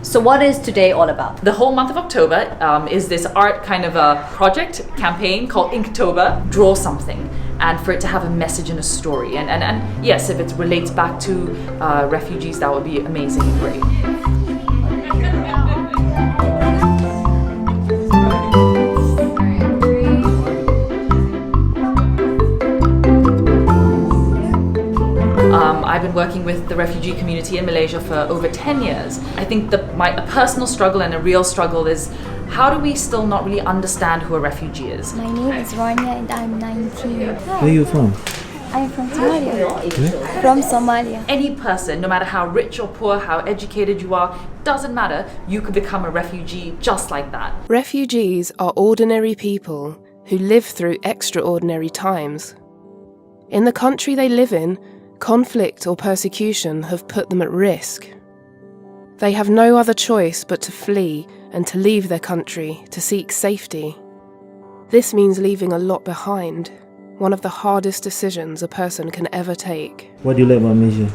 So what is today all about? The whole month of October is this art kind of a project campaign called Inktober, draw something, and for it to have a message and a story. And yes, if it relates back to refugees, that would be amazing and great. I've been working with the refugee community in Malaysia for over 10 years. I think a personal struggle and a real struggle is how do we still not really understand who a refugee is? My name is Rania and I'm 19. Where are you from? I'm from Somalia. Where? From Somalia. Any person, no matter how rich or poor, how educated you are, doesn't matter, you could become a refugee just like that. Refugees are ordinary people who live through extraordinary times. In the country they live in, conflict or persecution have put them at risk. They have no other choice but to flee and to leave their country to seek safety. This means leaving a lot behind, one of the hardest decisions a person can ever take. What do you like about Malaysia?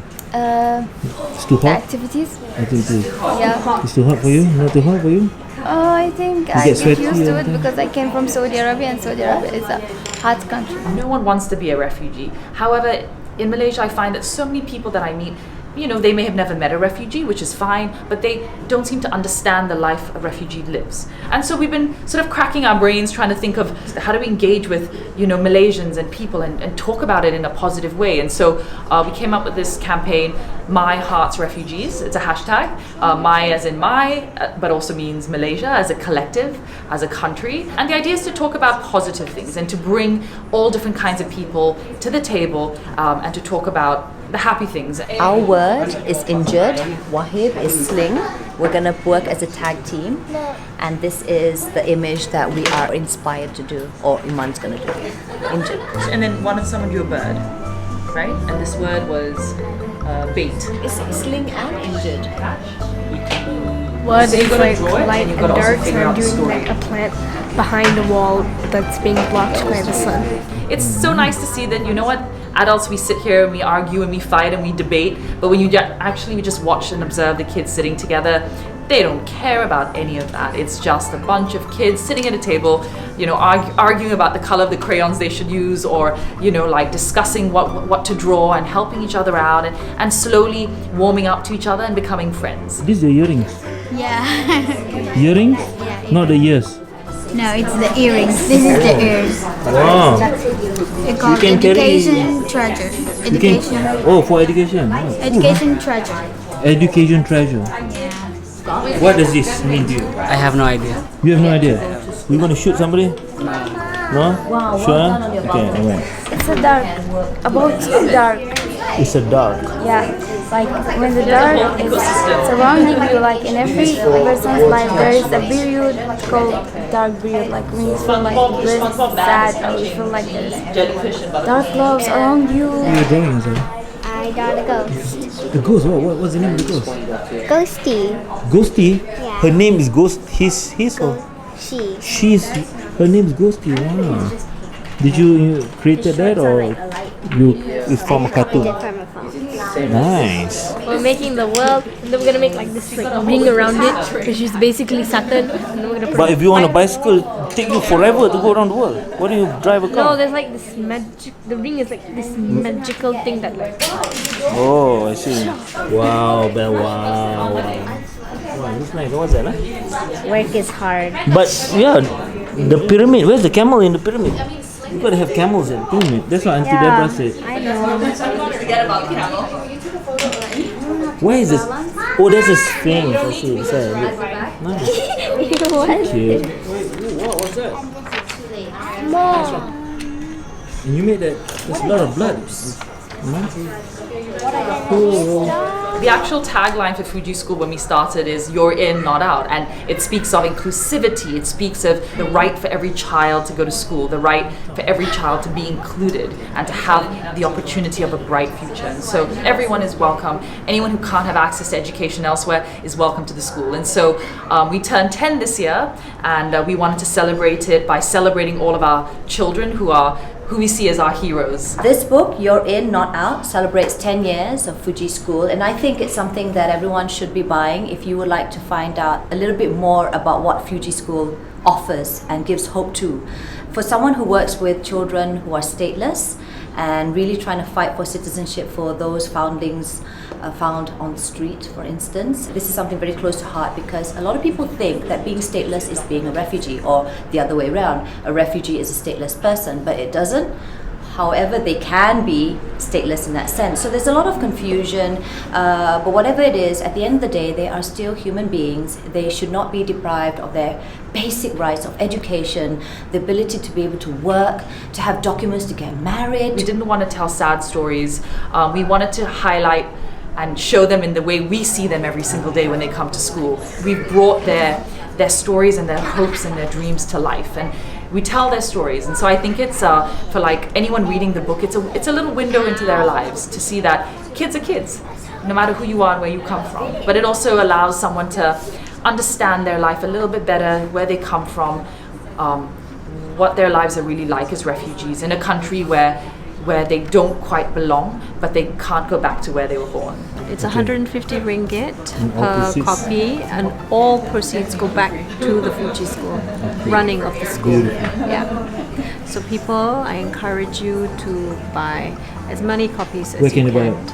It's too hot? Activities. Activities. Yeah. It's too hot for you? Not too hot for you? I think I get get sweaty used to and it because I came from Saudi Arabia and Saudi Arabia is a hot country. No one wants to be a refugee. However, in Malaysia, I find that so many people that I meet, they may have never met a refugee, which is fine, but they don't seem to understand the life a refugee lives. And so we've been sort of cracking our brains trying to think of how do we engage with, Malaysians and people and talk about it in a positive way. And so we came up with this campaign, My Heart's Refugees. It's a hashtag, my as in my, but also means Malaysia as a collective, as a country. And the idea is to talk about positive things and to bring all different kinds of people to the table and to talk about the happy things. Our word is injured, Wahib is sling. We're gonna work as a tag team, and this is the image that we are inspired to do, or Iman's gonna do. Injured. And then someone drew a bird, right? And this word was bait. It's sling and injured. Word So you're is gonna like draw it, light and you've and gotta also dark, so figure I'm out the doing story. like a plant behind the wall that's being blocked by the sun. It's so nice to see that, adults, we sit here and we argue and we fight and we debate, but when you actually just watch and observe the kids sitting together, they don't care about any of that. It's just a bunch of kids sitting at a table, arguing about the color of the crayons they should use, or, discussing what to draw and helping each other out and slowly warming up to each other and becoming friends. These are earrings. Yeah. Earrings? Not the ears. No, it's the earrings. This is the ears. Wow. It's called can carry- education treasure. You can, for education. Education treasure. Education treasure. What does this mean to you? I have no idea. You have no idea? You want to shoot somebody? No? Sure? Okay, alright. It's a dark. About dark. It's a dark. Yeah. Like when the dark is surrounding you, like in every person's life, there is a period called dark period. Like when you feel like this sad, or you feel like there's dark clouds around you. What are you drawing, Azara? I got a ghost. The ghost? What's the name of the ghost? Ghosty. Ghosty? Yeah. Her name is Ghost. His or? She. Her name is Ghosty. Wow. Did you created that or it's from a cartoon? Nice. We're making the world, and then we're gonna make like this like ring around it, which is basically Saturn, and then we're gonna put But if you want a bicycle, it take you forever to go around the world. Why don't you drive a no, car? there's like this magic. The ring is like this magical thing that like. Oh, I see. Wow, wow. Wow, looks nice. What's that? Huh? Work is hard. But yeah, the pyramid. Where's the camel in the pyramid? You gotta have camels in the pyramid. That's what Auntie Deborah said. I know. Forget about the camel. Where is this? Oh, there's a sphinx. I see. It's nice. What? Cute. What was that? Mom. And you made that. There's a lot of blood. Cool. The actual tagline for Fugee School when we started is "You're in, not out," and it speaks of inclusivity. It speaks of the right for every child to go to school, the right for every child to be included and to have the opportunity of a bright future. And so everyone is welcome. Anyone who can't have access to education elsewhere is welcome to the school. And so we turned 10 this year, and we wanted to celebrate it by celebrating all of our children who are who we see as our heroes. This book, You're In, Not Out, celebrates 10 years of Fugee School, and I think it's something that everyone should be buying if you would like to find out a little bit more about what Fugee School offers and gives hope to. For someone who works with children who are stateless and really trying to fight for citizenship for those foundlings found on the street, for instance, this is something very close to heart, because a lot of people think that being stateless is being a refugee, or the other way around, a refugee is a stateless person, but it doesn't. However, they can be stateless in that sense. So there's a lot of confusion, but whatever it is, at the end of the day, they are still human beings. They should not be deprived of their basic rights of education, the ability to be able to work, to have documents to get married. We didn't want to tell sad stories. We wanted to highlight and show them in the way we see them every single day when they come to school. We've brought their stories and their hopes and their dreams to life, and we tell their stories. And so I think it's for like anyone reading the book, it's a little window into their lives to see that kids are kids, no matter who you are and where you come from. But it also allows someone to understand their life a little bit better, where they come from, what their lives are really like as refugees in a country where they don't quite belong, but they can't go back to where they were born. It's 150 ringgit per copy, and all proceeds go back to the Fugee School, running of the school. Beautiful. Yeah. So people, I encourage you to buy as many copies as Where can you you buy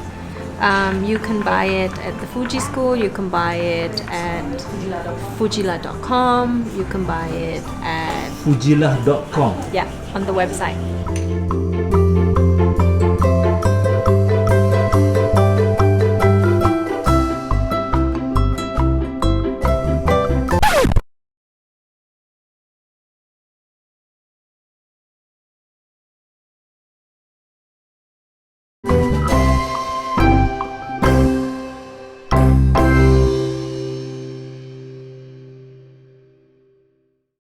can. You can buy it at the Fugee School, you can buy it at fugila.com, you can buy it at Fugila.com. on the website.